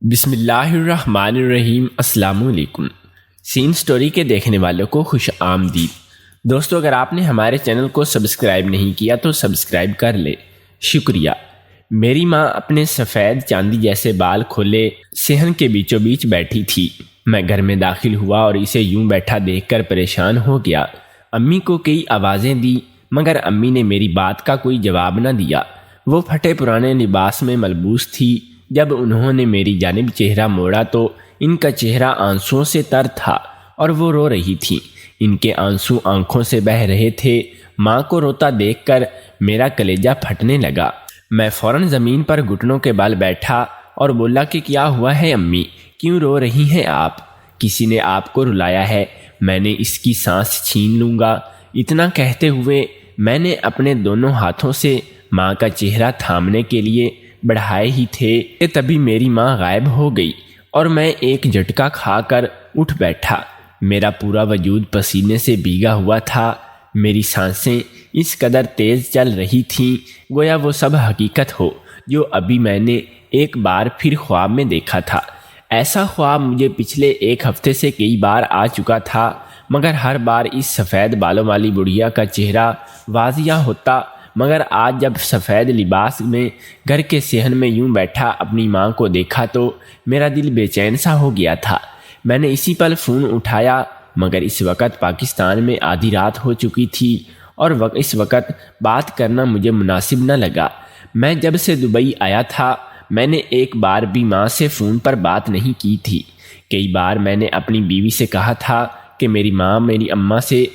بسم اللہ الرحمن الرحیم۔ السلام علیکم۔ سین سٹوری کے دیکھنے والوں کو خوش آمدید۔ دوستو، اگر آپ نے ہمارے چینل کو سبسکرائب نہیں کیا تو سبسکرائب کر لے، شکریہ۔ میری ماں اپنے سفید چاندی جیسے بال کھولے صحن کے بیچوں بیچ بیٹھی تھی۔ میں گھر میں داخل ہوا اور اسے یوں بیٹھا دیکھ کر پریشان ہو گیا۔ امی کو کئی آوازیں دی مگر امی نے میری بات کا کوئی جواب نہ دیا۔ وہ پھٹے پرانے لباس میں ملبوس تھی۔ جب انہوں نے میری جانب چہرہ موڑا تو ان کا چہرہ آنسوؤں سے تر تھا اور وہ رو رہی تھیں۔ ان کے آنسو آنکھوں سے بہہ رہے تھے۔ ماں کو روتا دیکھ کر میرا کلیجہ پھٹنے لگا۔ میں فوراً زمین پر گھٹنوں کے بل بیٹھا اور بولا کہ کیا ہوا ہے امی، کیوں رو رہی ہیں آپ؟ کسی نے آپ کو رلایا ہے؟ میں نے اس کی سانس چھین لوں گا۔ اتنا کہتے ہوئے میں نے اپنے دونوں ہاتھوں سے ماں کا چہرہ تھامنے کے لیے بڑھائے ہی تھے کہ تبھی میری ماں غائب ہو گئی اور میں ایک جھٹکا کھا کر اٹھ بیٹھا۔ میرا پورا وجود پسینے سے بھیگا ہوا تھا۔ میری سانسیں اس قدر تیز چل رہی تھیں گویا وہ سب حقیقت ہو جو ابھی میں نے ایک بار پھر خواب میں دیکھا تھا۔ ایسا خواب مجھے پچھلے ایک ہفتے سے کئی بار آ چکا تھا مگر ہر بار اس سفید بالوں والی بڑھیا کا چہرہ واضح ہوتا، مگر آج جب سفید لباس میں گھر کے صحن میں یوں بیٹھا اپنی ماں کو دیکھا تو میرا دل بے چین سا ہو گیا تھا۔ میں نے اسی پل فون اٹھایا مگر اس وقت پاکستان میں آدھی رات ہو چکی تھی اور اس وقت بات کرنا مجھے مناسب نہ لگا۔ میں جب سے دبئی آیا تھا میں نے ایک بار بھی ماں سے فون پر بات نہیں کی تھی۔ کئی بار میں نے اپنی بیوی سے کہا تھا کہ میری ماں میری اماں سے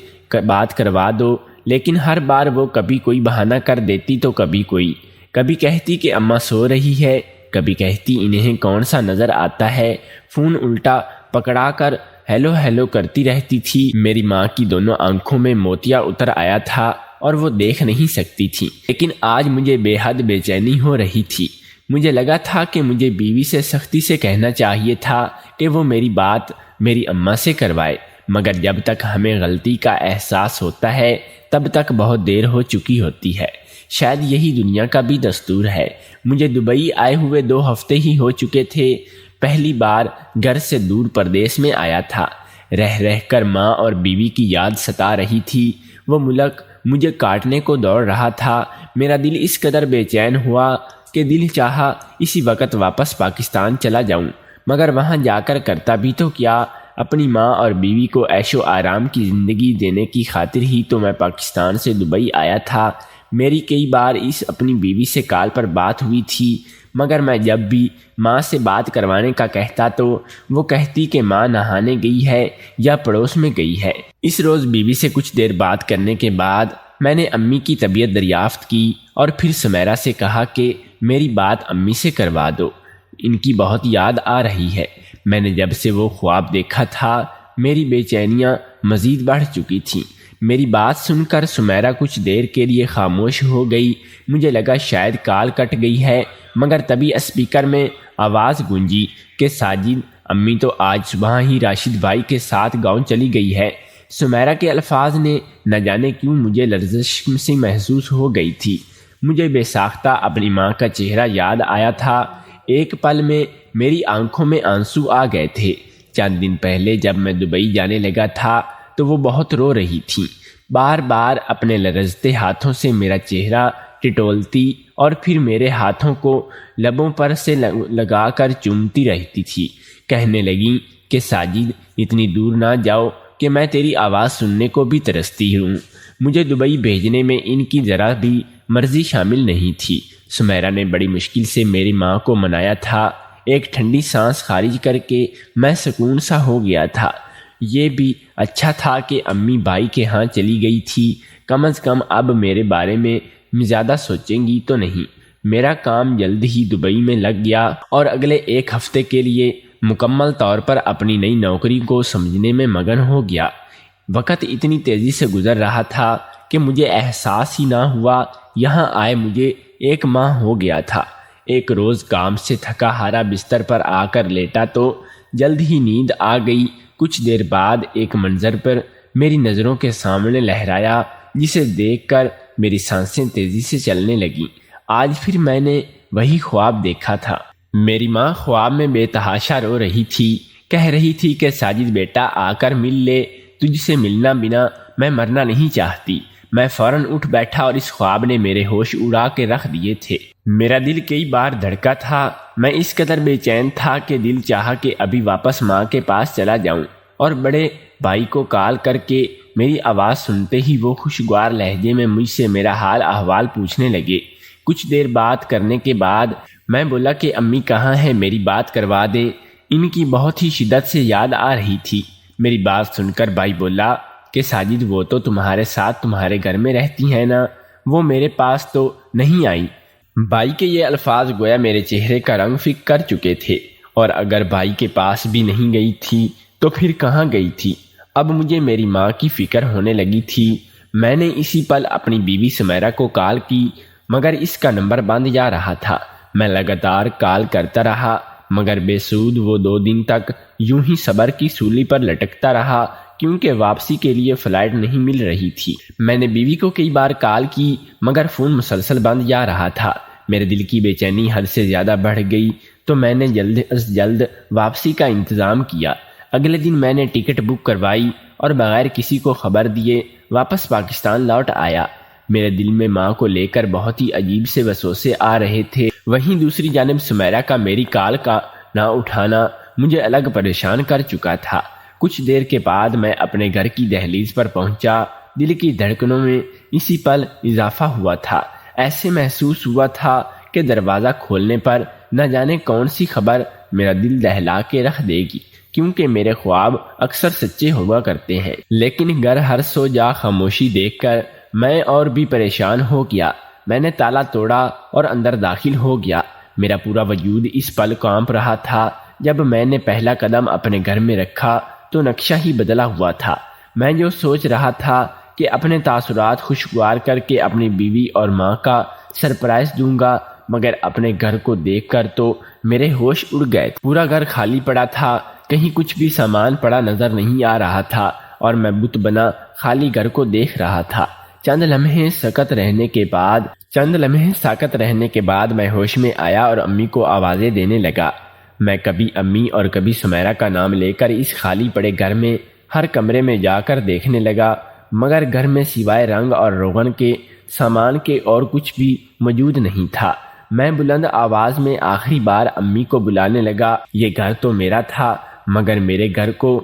بات کروا دو، لیکن ہر بار وہ کبھی کوئی بہانہ کر دیتی تو کبھی کہتی کہ اماں سو رہی ہے، کبھی کہتی انہیں کون سا نظر آتا ہے۔ فون الٹا پکڑا کر ہیلو ہیلو کرتی رہتی تھی۔ میری ماں کی دونوں آنکھوں میں موتیا اتر آیا تھا اور وہ دیکھ نہیں سکتی تھی، لیکن آج مجھے بے حد بے چینی ہو رہی تھی۔ مجھے لگا تھا کہ مجھے بیوی سے سختی سے کہنا چاہیے تھا کہ وہ میری بات میری اماں سے کروائے، مگر جب تک ہمیں غلطی کا احساس ہوتا ہے تب تک بہت دیر ہو چکی ہوتی ہے۔ شاید یہی دنیا کا بھی دستور ہے۔ مجھے دبئی آئے ہوئے 2 ہفتے ہی ہو چکے تھے۔ پہلی بار گھر سے دور پردیس میں آیا تھا۔ رہ رہ کر ماں اور بیوی کی یاد ستا رہی تھی۔ وہ ملک مجھے کاٹنے کو دوڑ رہا تھا۔ میرا دل اس قدر بے چین ہوا کہ دل چاہا اسی وقت واپس پاکستان چلا جاؤں، مگر وہاں جا کر کرتا بھی تو کیا؟ اپنی ماں اور بیوی کو عیش و آرام کی زندگی دینے کی خاطر ہی تو میں پاکستان سے دبئی آیا تھا۔ میری کئی بار اس اپنی بیوی سے کال پر بات ہوئی تھی، مگر میں جب بھی ماں سے بات کروانے کا کہتا تو وہ کہتی کہ ماں نہانے گئی ہے یا پڑوس میں گئی ہے۔ اس روز بیوی سے کچھ دیر بات کرنے کے بعد میں نے امی کی طبیعت دریافت کی اور پھر سمیرہ سے کہا کہ میری بات امی سے کروا دو، ان کی بہت یاد آ رہی ہے۔ میں نے جب سے وہ خواب دیکھا تھا میری بے چینیاں مزید بڑھ چکی تھیں۔ میری بات سن کر سمیرہ کچھ دیر کے لیے خاموش ہو گئی۔ مجھے لگا شاید کال کٹ گئی ہے، مگر تبھی اسپیکر میں آواز گونجی کہ ساجد، امی تو آج صبح ہی راشد بھائی کے ساتھ گاؤں چلی گئی ہے۔ سمیرہ کے الفاظ نے نہ جانے کیوں مجھے لرزش سی محسوس ہو گئی تھی۔ مجھے بے ساختہ اپنی ماں کا چہرہ یاد آیا تھا۔ ایک پل میں میری آنکھوں میں آنسو آ گئے تھے۔ چند دن پہلے جب میں دبئی جانے لگا تھا تو وہ بہت رو رہی تھی، بار بار اپنے لرزتے ہاتھوں سے میرا چہرہ ٹٹولتی اور پھر میرے ہاتھوں کو لبوں پر سے لگا کر چومتی رہتی تھی۔ کہنے لگیں کہ ساجد، اتنی دور نہ جاؤ کہ میں تیری آواز سننے کو بھی ترستی ہوں۔ مجھے دبئی بھیجنے میں ان کی ذرا بھی مرضی شامل نہیں تھی۔ سمیرہ نے بڑی مشکل سے میری ماں کو منایا تھا۔ ایک ٹھنڈی سانس خارج کر کے میں سکون سا ہو گیا تھا۔ یہ بھی اچھا تھا کہ امی بھائی کے ہاں چلی گئی تھی، کم از کم اب میرے بارے میں زیادہ سوچیں گی تو نہیں۔ میرا کام جلد ہی دبئی میں لگ گیا اور اگلے 1 ہفتے کے لیے مکمل طور پر اپنی نئی نوکری کو سمجھنے میں مگن ہو گیا۔ وقت اتنی تیزی سے گزر رہا تھا کہ مجھے احساس ہی نہ ہوا یہاں آئے مجھے 1 ماہ ہو گیا تھا۔ ایک روز کام سے تھکا ہارا بستر پر آ کر لیٹا تو جلد ہی نیند آ گئی۔ کچھ دیر بعد ایک منظر پر میری نظروں کے سامنے لہرایا جسے دیکھ کر میری سانسیں تیزی سے چلنے لگیں۔ آج پھر میں نے وہی خواب دیکھا تھا۔ میری ماں خواب میں بے تحاشا رو رہی تھی، کہہ رہی تھی کہ ساجد بیٹا آ کر مل لے، تجھ سے ملنا بنا میں مرنا نہیں چاہتی۔ میں فوراً اٹھ بیٹھا اور اس خواب نے میرے ہوش اڑا کے رکھ دیے تھے۔ میرا دل کئی بار دھڑکا تھا، میں اس قدر بے چین تھا کہ دل چاہا کہ ابھی واپس ماں کے پاس چلا جاؤں، اور بڑے بھائی کو کال کر کے میری آواز سنتے ہی وہ خوشگوار لہجے میں مجھ سے میرا حال احوال پوچھنے لگے۔ کچھ دیر بات کرنے کے بعد میں بولا کہ امی کہاں ہیں، میری بات کروا دے، ان کی بہت ہی شدت سے یاد آ رہی تھی۔ میری بات سن کر بھائی بولا کہ ساجد وہ تو تمہارے ساتھ تمہارے گھر میں رہتی ہیں نا، وہ میرے پاس تو نہیں آئی۔ بھائی کے یہ الفاظ گویا میرے چہرے کا رنگ فک کر چکے تھے، اور اگر بھائی کے پاس بھی نہیں گئی تھی تو پھر کہاں گئی تھی؟ اب مجھے میری ماں کی فکر ہونے لگی تھی۔ میں نے اسی پل اپنی بیوی سمیرہ کو کال کی، مگر اس کا نمبر بند جا رہا تھا۔ میں لگاتار کال کرتا رہا، مگر بے سود وہ 2 دن تک یوں ہی صبر کی سولی پر لٹکتا رہا، کیونکہ واپسی کے لیے فلائٹ نہیں مل رہی تھی۔ میں نے بیوی کو کئی بار کال کی، مگر فون مسلسل بند جا رہا تھا۔ میرے دل کی بے چینی حد سے زیادہ بڑھ گئی، تو میں نے جلد از جلد واپسی کا انتظام کیا۔ اگلے دن میں نے ٹکٹ بک کروائی اور بغیر کسی کو خبر دیے واپس پاکستان لوٹ آیا۔ میرے دل میں ماں کو لے کر بہت ہی عجیب سے وسوسے آ رہے تھے۔ وہیں دوسری جانب سمیرہ کا میری کال کا نہ اٹھانا مجھے الگ پریشان کر چکا تھا۔ کچھ دیر کے بعد میں اپنے گھر کی دہلیز پر پہنچا۔ دل کی دھڑکنوں میں اسی پل اضافہ ہوا تھا۔ ایسے محسوس ہوا تھا کہ دروازہ کھولنے پر نہ جانے کون سی خبر میرا دل دہلا کے رکھ دے گی، کیونکہ میرے خواب اکثر سچے ہوا کرتے ہیں۔ لیکن گھر ہر سو جا خاموشی دیکھ کر میں اور بھی پریشان ہو گیا۔ میں نے تالا توڑا اور اندر داخل ہو گیا۔ میرا پورا وجود اس پل کانپ رہا تھا۔ جب میں نے پہلا قدم اپنے گھر میں رکھا تو نقشہ ہی بدلا ہوا تھا۔ میں جو سوچ رہا تھا کہ اپنے تاثرات خوشگوار کر کے اپنی بیوی اور ماں کا سرپرائز دوں گا، مگر اپنے گھر کو دیکھ کر تو میرے ہوش اڑ گئے۔ پورا گھر خالی پڑا تھا، کہیں کچھ بھی سامان پڑا نظر نہیں آ رہا تھا، اور میں بت بنا خالی گھر کو دیکھ رہا تھا۔ چند لمحے ساکت رہنے کے بعد میں ہوش میں آیا اور امی کو آوازیں دینے لگا۔ میں کبھی امی اور کبھی سمیرہ کا نام لے کر اس خالی پڑے گھر میں ہر کمرے میں جا کر دیکھنے لگا، مگر گھر میں سوائے رنگ اور روغن کے سامان کے اور کچھ بھی موجود نہیں تھا۔ میں بلند آواز میں آخری بار امی کو بلانے لگا۔ یہ گھر تو میرا تھا، مگر میرے گھر کو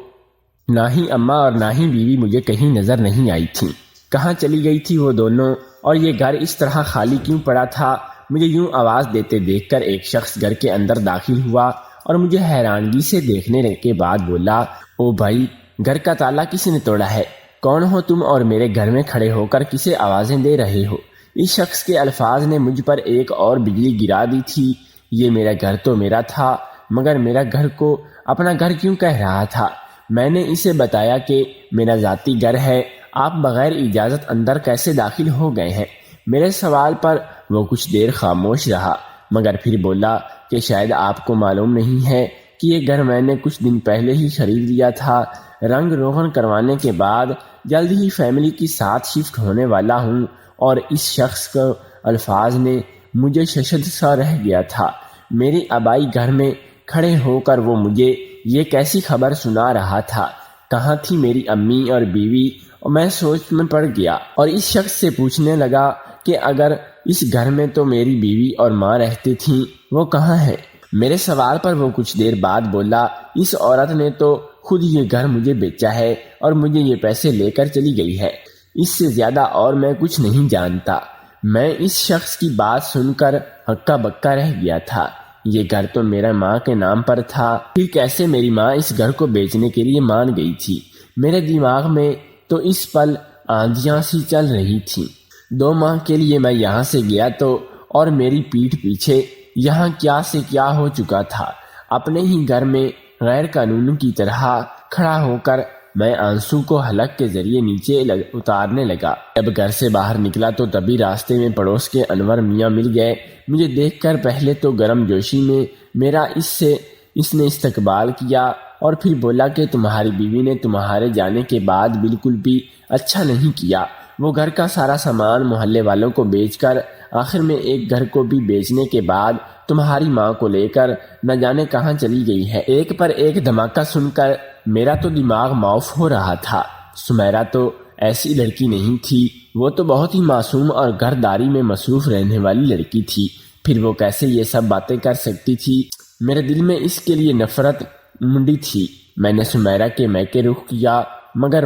نہ ہی اماں اور نہ ہی بیوی مجھے کہیں نظر نہیں آئی تھی۔ کہاں چلی گئی تھی وہ دونوں، اور یہ گھر اس طرح خالی کیوں پڑا تھا؟ مجھے یوں آواز دیتے دیکھ کر ایک شخص گھر کے اندر داخل ہوا اور مجھے حیرانگی سے دیکھنے کے بعد بولا، او بھائی، گھر کا تالا کس نے توڑا ہے؟ کون ہو تم اور میرے گھر میں کھڑے ہو کر کسے آوازیں دے رہے ہو؟ اس شخص کے الفاظ نے مجھ پر ایک اور بجلی گرا دی تھی۔ یہ میرا گھر تو میرا تھا، مگر میرا گھر کو اپنا گھر کیوں کہہ رہا تھا؟ میں نے اسے بتایا کہ میرا ذاتی گھر ہے، آپ بغیر اجازت اندر کیسے داخل ہو گئے ہیں؟ میرے سوال پر وہ کچھ دیر خاموش رہا، مگر پھر بولا کہ شاید آپ کو معلوم نہیں ہے کہ یہ گھر میں نے کچھ دن پہلے ہی خرید لیا تھا۔ رنگ روغن کروانے کے بعد جلد ہی فیملی کے ساتھ شفٹ ہونے والا ہوں۔ اور اس شخص کے الفاظ نے مجھے ششد سا رہ گیا تھا۔ میری آبائی گھر میں کھڑے ہو کر وہ مجھے یہ کیسی خبر سنا رہا تھا؟ کہاں تھی میری امی اور بیوی؟ اور میں سوچ میں پڑ گیا اور اس شخص سے پوچھنے لگا کہ اگر اس گھر میں تو میری بیوی اور ماں رہتی تھیں، وہ کہاں ہے؟ میرے سوال پر وہ کچھ دیر بعد بولا، اس عورت نے تو خود یہ گھر مجھے بیچا ہے اور مجھے یہ پیسے لے کر چلی گئی ہے۔ اس سے زیادہ اور میں کچھ نہیں جانتا۔ میں اس شخص کی بات سن کر ہکا بکا رہ گیا تھا۔ یہ گھر تو میرا ماں کے نام پر تھا، پھر کیسے میری ماں اس گھر کو بیچنے کے لیے مان گئی تھی؟ میرے دماغ میں تو اس پل آندھیاں سی چل رہی تھیں۔ 2 ماہ کے لیے میں یہاں سے گیا تو اور میری پیٹھ پیچھے یہاں کیا سے کیا ہو چکا تھا۔ اپنے ہی گھر میں غیر قانونی کی طرح کھڑا ہو کر میں آنسو کو حلق کے ذریعے نیچے اتارنے لگا۔ جب گھر سے باہر نکلا تو تبھی راستے میں پڑوس کے انور میاں مل گئے۔ مجھے دیکھ کر پہلے تو گرم جوشی میں میرا اس نے استقبال کیا، اور پھر بولا کہ تمہاری بیوی نے تمہارے جانے کے بعد بالکل بھی اچھا نہیں کیا۔ وہ گھر کا سارا سامان محلے والوں کو بیچ کر آخر میں ایک گھر کو بھی بیچنے کے بعد تمہاری ماں کو لے کر نہ جانے کہاں چلی گئی ہے۔ ایک پر ایک دھماکہ سن کر میرا تو دماغ معاف ہو رہا تھا۔ سمیرا تو ایسی لڑکی نہیں تھی، وہ تو بہت ہی معصوم اور گھرداری میں مصروف رہنے والی لڑکی تھی، پھر وہ کیسے یہ سب باتیں کر سکتی تھی؟ میرے دل میں اس کے لیے نفرت منڈی تھی۔ میں نے سمیرا کے میکے رخ کیا، مگر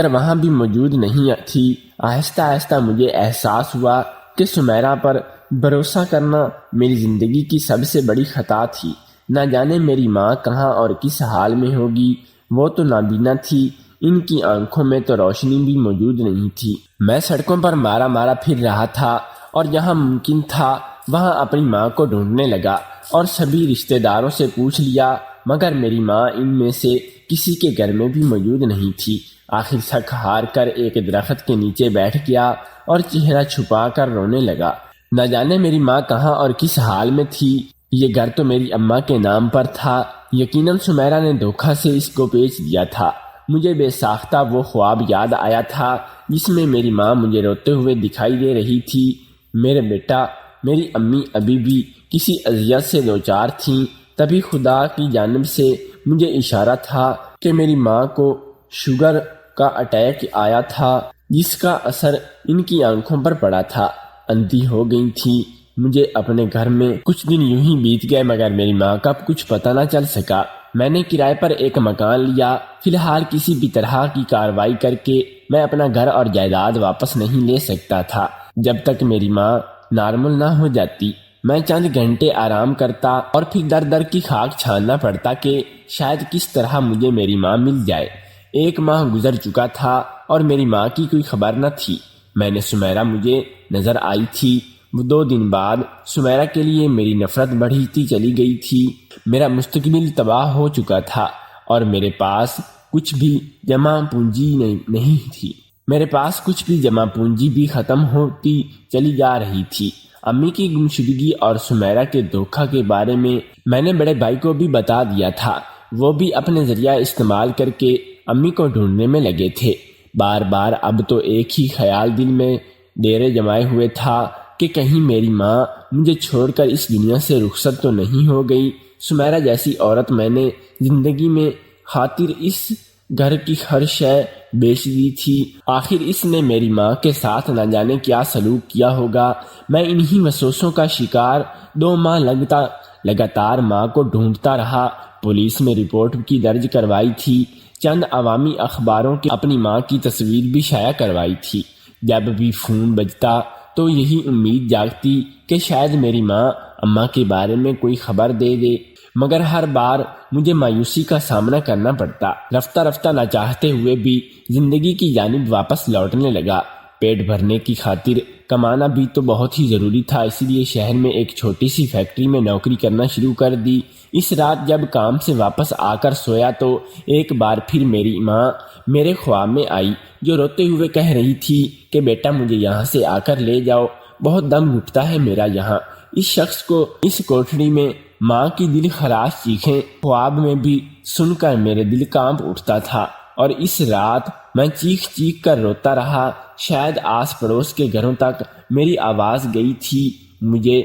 وہاں بھی موجود نہیں تھی۔ آہستہ آہستہ مجھے احساس ہوا کہ سمیرا پر بھروسہ کرنا میری زندگی کی سب سے بڑی خطا تھی۔ نہ جانے میری ماں کہاں اور کس حال میں ہوگی۔ وہ تو نابینا تھی، ان کی آنکھوں میں تو روشنی بھی موجود نہیں تھی۔ میں سڑکوں پر مارا مارا پھر رہا تھا اور جہاں ممکن تھا وہاں اپنی ماں کو ڈھونڈنے لگا اور سبھی رشتہ داروں سے پوچھ لیا، مگر میری ماں ان میں سے کسی کے گھر میں بھی موجود نہیں تھی۔ آخر تھک ہار کر ایک درخت کے نیچے بیٹھ گیا اور چہرہ چھپا کر رونے لگا۔ نہ جانے میری ماں کہاں اور کس حال میں تھی۔ یہ گھر تو میری اماں کے نام پر تھا، یقیناً سمیرا نے دھوکہ سے اس کو بیچ دیا تھا۔ مجھے بے ساختہ وہ خواب یاد آیا تھا جس میں میری ماں مجھے روتے ہوئے دکھائی دے رہی تھی۔ میرے بیٹا، میری امی ابھی بھی کسی اذیت سے دوچار تھیں، تبھی خدا کی جانب سے مجھے اشارہ تھا کہ میری ماں کو شوگر کا اٹیک آیا تھا، جس کا اثر ان کی آنکھوں پر پڑا تھا۔ اندھی ہو گئی تھی۔ مجھے اپنے گھر میں کچھ دن یوں ہی بیت گئے، مگر میری ماں کا کچھ پتہ نہ چل سکا۔ میں نے کرائے پر ایک مکان لیا۔ فی الحال کسی بھی طرح کی کارروائی کر کے میں اپنا گھر اور جائیداد واپس نہیں لے سکتا تھا جب تک میری ماں نارمل نہ ہو جاتی۔ میں چند گھنٹے آرام کرتا اور پھر در در کی خاک چھاننا پڑتا کہ شاید کس طرح مجھے میری ماں مل جائے۔ ایک ماہ گزر چکا تھا اور میری ماں کی کوئی خبر نہ تھی۔ میں نے سمیرا مجھے نظر آئی تھی۔ 2 دن بعد سمیرا کے لیے میری نفرت بڑھتی چلی گئی تھی۔ میرا مستقبل تباہ ہو چکا تھا اور میرے پاس کچھ بھی جمع پونجی نہیں تھی۔ میرے پاس کچھ بھی جمع پونجی بھی ختم ہوتی چلی جا رہی تھی۔ امی کی گمشدگی اور سمیرا کے دھوکہ کے بارے میں نے بڑے بھائی کو بھی بتا دیا تھا۔ وہ بھی اپنے ذریعہ استعمال کر کے امی کو ڈھونڈنے میں لگے تھے۔ بار بار اب تو ایک ہی خیال دل میں ڈیرے جمائے ہوئے تھا کہ کہیں میری ماں مجھے چھوڑ کر اس دنیا سے رخصت تو نہیں ہو گئی۔ سمیرا جیسی عورت میں نے زندگی میں خاطر اس گھر کی ہر شے بیچ دی تھی۔ آخر اس نے میری ماں کے ساتھ نہ جانے کیا سلوک کیا ہوگا۔ میں انہی وسوسوں کا شکار 2 ماہ لگاتار ماں کو ڈھونڈتا رہا۔ پولیس میں رپورٹ کی درج کروائی تھی، چند عوامی اخباروں کے اپنی ماں کی تصویر بھی شائع کروائی تھی۔ جب بھی فون بجتا تو یہی امید جاگتی کہ شاید میری ماں اماں کے بارے میں کوئی خبر دے دے، مگر ہر بار مجھے مایوسی کا سامنا کرنا پڑتا۔ رفتہ رفتہ نہ چاہتے ہوئے بھی زندگی کی جانب واپس لوٹنے لگا۔ پیٹ بھرنے کی خاطر کمانا بھی تو بہت ہی ضروری تھا، اسی لیے شہر میں ایک چھوٹی سی فیکٹری میں نوکری کرنا شروع کر دی۔ اس رات جب کام سے واپس آ کر سویا تو ایک بار پھر میری ماں میرے خواب میں آئی، جو روتے ہوئے کہہ رہی تھی کہ بیٹا مجھے یہاں سے آ کر لے جاؤ، بہت دم گھٹتا ہے میرا یہاں۔ اس شخص کو اس کوٹھڑی میں ماں کی دل خراش چیخیں خواب میں بھی سن کر میرے دل کانپ اٹھتا تھا، اور اس رات میں چیخ چیخ کر روتا رہا۔ شاید آس پڑوس کے گھروں تک میری آواز گئی تھی۔ مجھے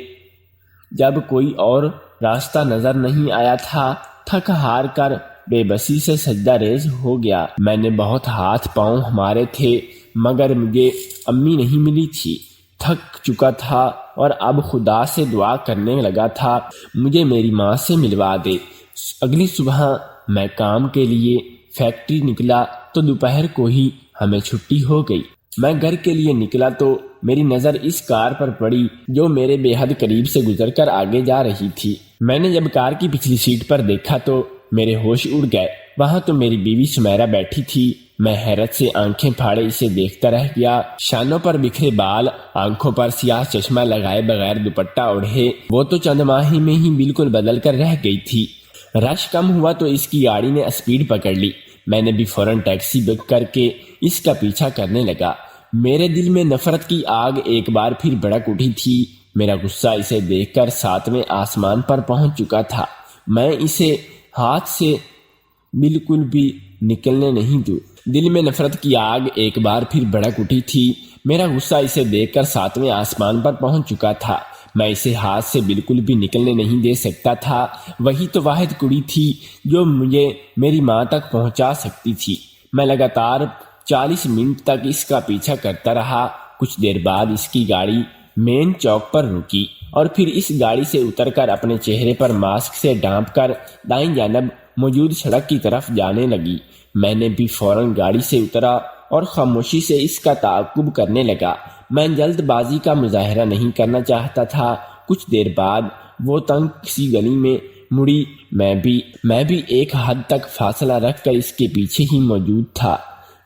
جب کوئی اور راستہ نظر نہیں آیا تھا، تھک ہار کر بے بسی سے سجدہ ریز ہو گیا۔ میں نے بہت ہاتھ پاؤں مارے تھے، مگر مجھے امی نہیں ملی تھی۔ تھک چکا تھا اور اب خدا سے دعا کرنے لگا تھا مجھے میری ماں سے ملوا دے۔ اگلی صبح میں کام کے لیے فیکٹری نکلا تو دوپہر کو ہی ہمیں چھٹی ہو گئی۔ میں گھر کے لیے نکلا تو میری نظر اس کار پر پڑی جو میرے بے حد قریب سے گزر کر آگے جا رہی تھی۔ میں نے جب کار کی پچھلی سیٹ پر دیکھا تو میرے ہوش اڑ گئے۔ وہاں تو میری بیوی سمیرا بیٹھی تھی۔ میں حیرت سے آنکھیں پھاڑے اسے دیکھتا رہ گیا۔ شانوں پر بکھرے بال، آنکھوں پر سیاہ چشمہ لگائے بغیر دوپٹہ اوڑھے وہ تو چند ماہ میں ہی بالکل بدل کر رہ گئی تھی۔ رش کم ہوا تو اس کی گاڑی نے اسپیڈ پکڑ لی۔ میں نے بھی فوراً ٹیکسی بک کر کے اس کا پیچھا کرنے لگا۔ میرے دل میں نفرت کی آگ ایک بار پھر بھڑک اٹھی تھی۔ میرا غصہ اسے دیکھ کر 7ویں آسمان پر پہنچ چکا تھا۔ میں اسے ہاتھ سے بالکل بھی نکلنے نہیں دوں۔ دل میں نفرت کی آگ ایک بار پھر بھڑک اٹھی تھی۔ میرا غصہ اسے دیکھ کر 7ویں آسمان پر پہنچ چکا تھا۔ میں اسے ہاتھ سے بالکل بھی نکلنے نہیں دے سکتا تھا۔ وہی تو واحد کڑی تھی جو مجھے میری ماں تک پہنچا سکتی تھی۔ میں لگاتار 40 منٹ تک اس کا پیچھا کرتا رہا۔ کچھ دیر بعد اس کی گاڑی مین چوک پر رکی اور پھر اس گاڑی سے اتر کر اپنے چہرے پر ماسک سے ڈھانپ کر دائیں جانب موجود سڑک کی طرف جانے لگی۔ میں نے بھی فوراً گاڑی سے اترا اور خاموشی سے اس کا تعاقب کرنے لگا۔ میں جلد بازی کا مظاہرہ نہیں کرنا چاہتا تھا۔ کچھ دیر بعد وہ تنگ سی گلی میں مڑی۔ میں بھی ایک حد تک فاصلہ رکھ کر اس کے پیچھے ہی موجود تھا۔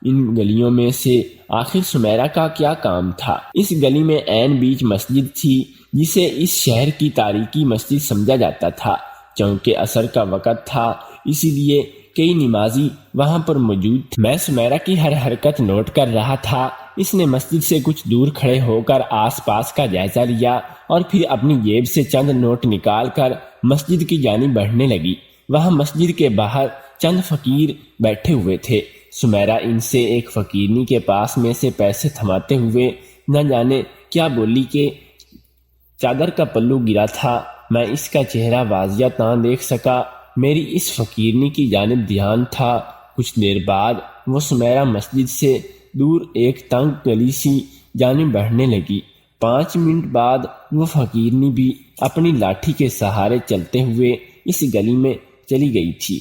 ان گلیوں میں سے آخر سمیرا کا کیا کام تھا؟ اس گلی میں عین بیچ مسجد تھی جسے اس شہر کی تاریخی مسجد سمجھا جاتا تھا۔ چونکہ عصر کا وقت تھا اسی لیے کئی نمازی وہاں پر موجود تھے۔ میں سمیرا کی ہر حرکت نوٹ کر رہا تھا۔ اس نے مسجد سے کچھ دور کھڑے ہو کر آس پاس کا جائزہ لیا اور پھر اپنی جیب سے چند نوٹ نکال کر مسجد کی جانب بڑھنے لگی۔ وہاں مسجد کے باہر چند فقیر بیٹھے ہوئے تھے۔ سمیرا ان سے ایک فقیرنی کے پاس میں سے پیسے تھماتے ہوئے نہ جانے کیا بولی کہ چادر کا پلو گرا تھا۔ میں اس کا چہرہ واضح نہ دیکھ سکا۔ میری اس فقیرنی کی جانب دھیان تھا۔ کچھ دیر بعد وہ سمیرا مسجد سے دور ایک تنگ گلی سی جانب بڑھنے لگی۔ 5 منٹ بعد وہ فقیرنی بھی اپنی لاٹھی کے سہارے چلتے ہوئے اس گلی میں چلی گئی تھی۔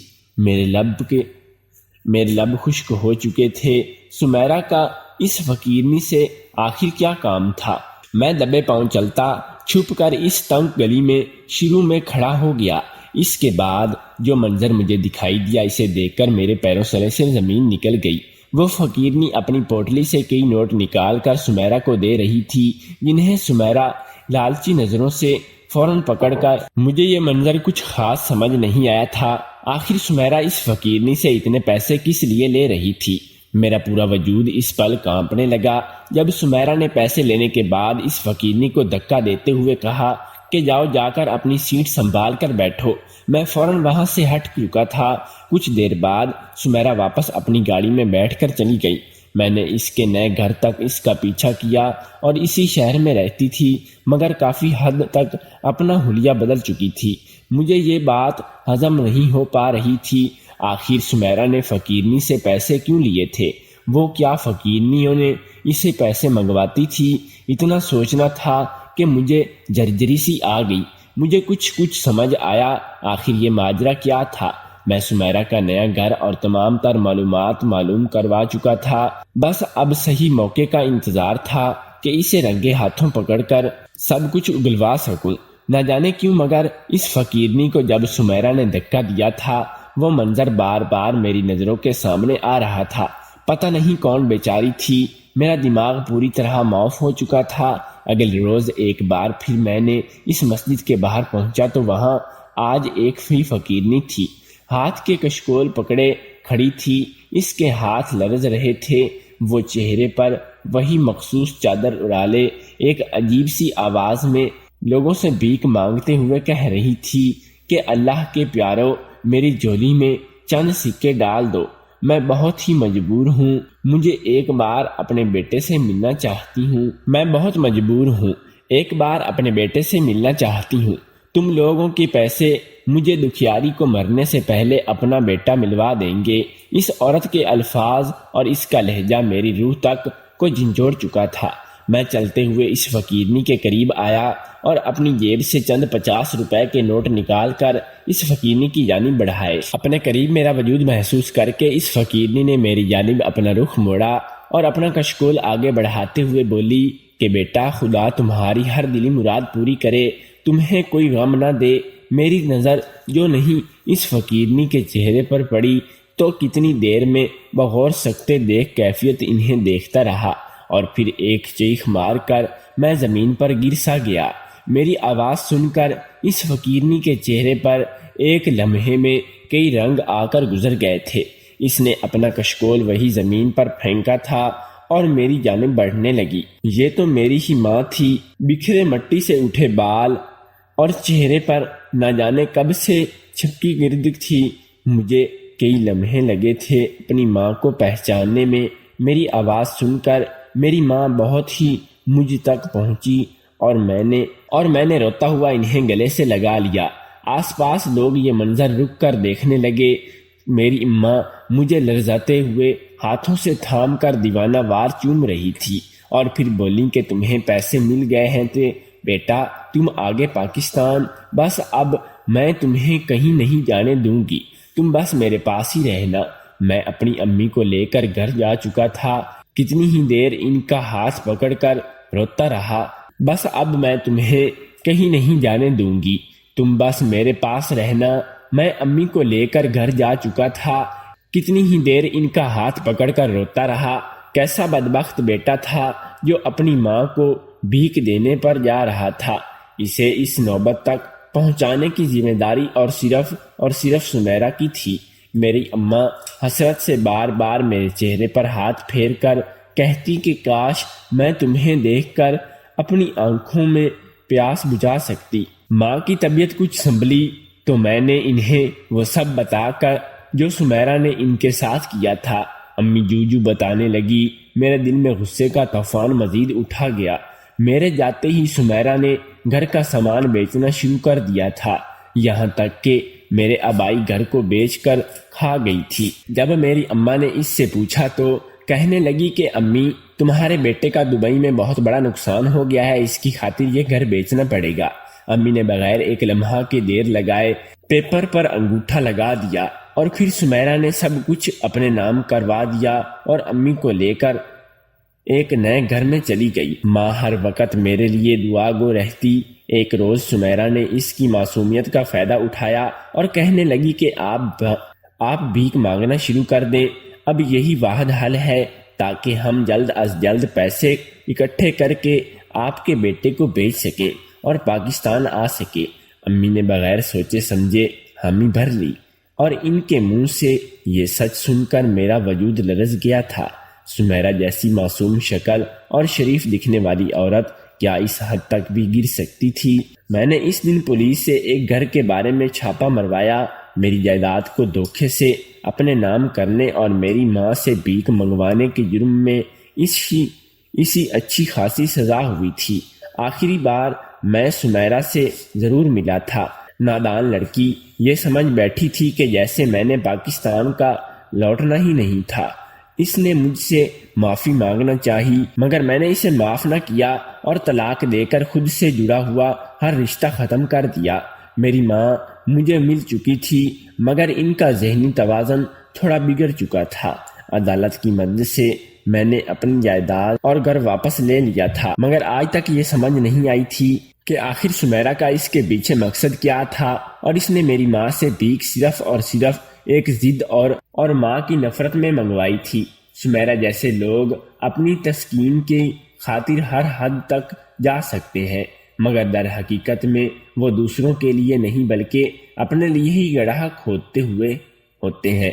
میرے لب خشک ہو چکے تھے۔ سمیرا کا اس فقیرنی سے آخر کیا کام تھا؟ میں دبے پاؤں چلتا چھپ کر اس تنگ گلی میں شروع میں کھڑا ہو گیا۔ اس کے بعد جو منظر مجھے دکھائی دیا اسے دیکھ کر میرے پیروں تلے سے زمین نکل گئی۔ وہ فقیرنی اپنی پوٹلی سے کئی نوٹ نکال کر سمیرا کو دے رہی تھی جنہیں سمیرا لالچی نظروں سے فوراً پکڑ کر مجھے یہ منظر کچھ خاص سمجھ نہیں آیا تھا۔ آخر سمیرا اس فقیرنی سے اتنے پیسے کس لیے لے رہی تھی؟ میرا پورا وجود اس پل کانپنے لگا جب سمیرا نے پیسے لینے کے بعد اس فقیرنی کو دھکا دیتے ہوئے کہا کہ جاؤ جا کر اپنی سیٹ سنبھال کر بیٹھو۔ میں فوراً وہاں سے ہٹ چکا تھا۔ کچھ دیر بعد سمیرا واپس اپنی گاڑی میں بیٹھ کر چلی گئی۔ میں نے اس کے نئے گھر تک اس کا پیچھا کیا اور اسی شہر میں رہتی تھی مگر کافی حد تک اپنا حلیہ بدل چکی تھی۔ مجھے یہ بات ہضم نہیں ہو پا رہی تھی۔ آخر سمیرا نے فقیرنی سے پیسے کیوں لیے تھے؟ وہ کیا فقیرنیوں نے اسے پیسے منگواتی تھی؟ اتنا سوچنا تھا کہ مجھے جرجری سی آ گئی۔ مجھے کچھ سمجھ آیا۔ آخر یہ ماجرا کیا تھا؟ میں سمیرا کا نیا گھر اور تمام تر معلومات معلوم کروا چکا تھا۔ بس اب صحیح موقع کا انتظار تھا کہ اسے رنگے ہاتھوں پکڑ کر سب کچھ اگلوا سکوں۔ نہ جانے کیوں مگر اس فقیرنی کو جب سمیرا نے دھکا دیا تھا وہ منظر بار بار میری نظروں کے سامنے آ رہا تھا۔ پتہ نہیں کون بیچاری تھی۔ میرا دماغ پوری طرح معاف ہو چکا تھا۔ اگلے روز ایک بار پھر میں نے اس مسجد کے باہر پہنچا تو وہاں آج ایک ہی فقیرنی تھی۔ ہاتھ کے کشکول پکڑے کھڑی تھی۔ اس کے ہاتھ لرز رہے تھے۔ وہ چہرے پر وہی مخصوص چادر اڑالے ایک عجیب سی آواز میں لوگوں سے بھیک مانگتے ہوئے کہہ رہی تھی کہ اللہ کے پیارو میری جھولی میں چند سکے ڈال دو، میں بہت ہی مجبور ہوں، مجھے ایک بار اپنے بیٹے سے ملنا چاہتی ہوں، میں بہت مجبور ہوں، ایک بار اپنے بیٹے سے ملنا چاہتی ہوں، تم لوگوں کے پیسے مجھے دکھیاری کو مرنے سے پہلے اپنا بیٹا ملوا دیں گے۔ اس عورت کے الفاظ اور اس کا لہجہ میری روح تک کو جھنجھوڑ چکا تھا۔ میں چلتے ہوئے اس فقیرنی کے قریب آیا اور اپنی جیب سے چند 50 روپے کے نوٹ نکال کر اس فقیرنی کی جانب بڑھائے۔ اپنے قریب میرا وجود محسوس کر کے اس فقیرنی نے میری جانب اپنا رخ موڑا اور اپنا کشکول آگے بڑھاتے ہوئے بولی کہ بیٹا خدا تمہاری ہر دلی مراد پوری کرے، تمہیں کوئی غم نہ دے۔ میری نظر جو نہیں اس فقیرنی کے چہرے پر پڑی تو کتنی دیر میں بغور سکتے دیکھ کیفیت انہیں دیکھتا رہا اور پھر ایک چیخ مار کر میں زمین پر گر سا گیا۔ میری آواز سن کر اس فقیرنی کے چہرے پر ایک لمحے میں کئی رنگ آ کر گزر گئے تھے۔ اس نے اپنا کشکول وہی زمین پر پھینکا تھا اور میری جانب بڑھنے لگی۔ یہ تو میری ہی ماں تھی۔ بکھرے مٹی سے اٹھے بال اور چہرے پر نہ جانے کب سے چھپکی گرد تھی۔ مجھے کئی لمحے لگے تھے اپنی ماں کو پہچاننے میں۔ میری آواز سن کر میری ماں بہت ہی مجھ تک پہنچی اور میں نے روتا ہوا انہیں گلے سے لگا لیا۔ آس پاس لوگ یہ منظر رک کر دیکھنے لگے۔ میری اماں مجھے لرزاتے ہوئے ہاتھوں سے تھام کر دیوانہ وار چوم رہی تھی اور پھر بولی کہ تمہیں پیسے مل گئے ہیں تو بیٹا تم آگے پاکستان، بس اب میں تمہیں کہیں نہیں جانے دوں گی، تم بس میرے پاس ہی رہنا۔ میں اپنی امی کو لے کر گھر جا چکا تھا۔ کتنی ہی دیر ان کا ہاتھ پکڑ کر روتا رہا، بس اب میں تمہیں کہیں نہیں جانے دوں گی، تم بس میرے پاس رہنا۔ میں امی کو لے کر گھر جا چکا تھا۔ کتنی ہی دیر ان کا ہاتھ پکڑ کر روتا رہا۔ کیسا بدبخت بیٹا تھا جو اپنی ماں کو بھیک دینے پر جا رہا تھا۔ اسے اس نوبت تک پہنچانے کی ذمہ داری اور صرف سمیرہ کی تھی۔ میری اماں حسرت سے بار بار میرے چہرے پر ہاتھ پھیر کر کہتی کہ کاش میں تمہیں دیکھ کر اپنی آنکھوں میں پیاس بجھا سکتی۔ ماں کی طبیعت کچھ سنبھلی تو میں نے انہیں وہ سب بتا کر جو سمیرہ نے ان کے ساتھ کیا تھا۔ امی جوجو بتانے لگی۔ میرے دل میں غصے کا طوفان مزید اٹھا گیا۔ میرے جاتے ہی سمیرہ نے گھر کا سامان بیچنا شروع کر دیا تھا، یہاں تک کہ میرے آبائی گھر کو بیچ کر کھا گئی تھی۔ جب میری اماں نے اس سے پوچھا تو کہنے لگی کہ امی تمہارے بیٹے کا دبئی میں بہت بڑا نقصان ہو گیا ہے، اس کی خاطر یہ گھر بیچنا پڑے گا۔ امی نے بغیر ایک لمحہ کے دیر لگائے پیپر پر انگوٹھا لگا دیا اور پھر سمیرہ نے سب کچھ اپنے نام کروا دیا اور امی کو لے کر ایک نئے گھر میں چلی گئی۔ ماں ہر وقت میرے لیے دعا گو رہتی۔ ایک روز سمیرہ نے اس کی معصومیت کا فائدہ اٹھایا اور کہنے لگی کہ آپ بھیک مانگنا شروع کر دیں، اب یہی واحد حل ہے تاکہ ہم جلد از جلد پیسے اکٹھے کر کے آپ کے بیٹے کو بیچ سکیں اور پاکستان آ سکے۔ امی نے بغیر سوچے سمجھے حامی بھر لی اور ان کے منہ سے یہ سچ سن کر میرا وجود لرز گیا تھا۔ سمیرہ جیسی معصوم شکل اور شریف دکھنے والی عورت کیا اس حد تک بھی گر سکتی تھی؟ میں نے اس دن پولیس سے ایک گھر کے بارے میں چھاپا مروایا۔ میری جائیداد کو دھوکے سے اپنے نام کرنے اور میری ماں سے بھیک منگوانے کے جرم میں اسی اچھی خاصی سزا ہوئی تھی۔ آخری بار میں سمیرہ سے ضرور ملا تھا۔ نادان لڑکی یہ سمجھ بیٹھی تھی کہ جیسے میں نے پاکستان کا لوٹنا ہی نہیں تھا، اس نے مجھ سے معافی مانگنا چاہی، مگر میں نے اسے معاف نہ کیا اور طلاق دے کر خود سے جڑا ہوا ہر رشتہ ختم کر دیا۔ میری ماں مجھے مل چکی تھی مگر ان کا ذہنی توازن تھوڑا بگڑ چکا تھا۔ عدالت کی مدد سے میں نے اپنی جائیداد اور گھر واپس لے لیا تھا، مگر آج تک یہ سمجھ نہیں آئی تھی کہ آخر سمیرہ کا اس کے پیچھے مقصد کیا تھا اور اس نے میری ماں سے بھیک صرف اور صرف ایک ضد اور ماں کی نفرت میں منگوائی تھی۔ سمیرہ جیسے لوگ اپنی تسکین کی خاطر ہر حد تک جا سکتے ہیں، مگر در حقیقت میں وہ دوسروں کے لیے نہیں بلکہ اپنے لیے ہی گڑھا کھودتے ہوئے ہوتے ہیں۔